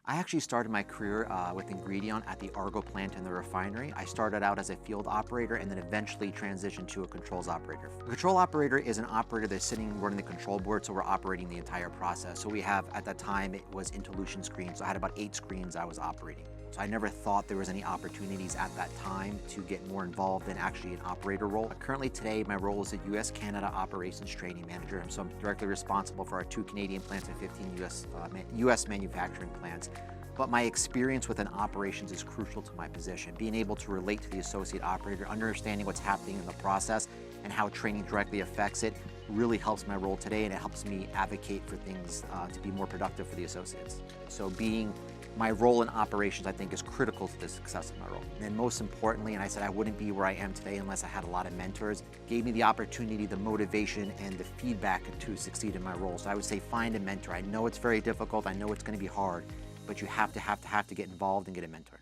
I actually started my career with Ingredion at the Argo plant in the refinery. I started out as a field operator and then eventually transitioned to a controls operator. A control operator is an operator that's sitting running the control board, so we're operating the entire process. So we have, at that time, it was interlution screens, so I had about 8 screens I was operating. So I never thought there was any opportunities at that time to get more involved in actually an operator role. Currently today, my role is a US-Canada Operations Training Manager, and so I'm directly responsible for our 2 Canadian plants and 15 US manufacturing plants. But my experience within operations is crucial to my position. Being able to relate to the associate operator, understanding what's happening in the process and how training directly affects it really helps my role today, and it helps me advocate for things to be more productive for the associates. So my role in operations, I think, is critical to the success of my role. And most importantly, and I said I wouldn't be where I am today unless I had a lot of mentors, gave me the opportunity, the motivation, and the feedback to succeed in my role. So I would say find a mentor. I know it's very difficult, I know it's going to be hard, but you have to get involved and get a mentor.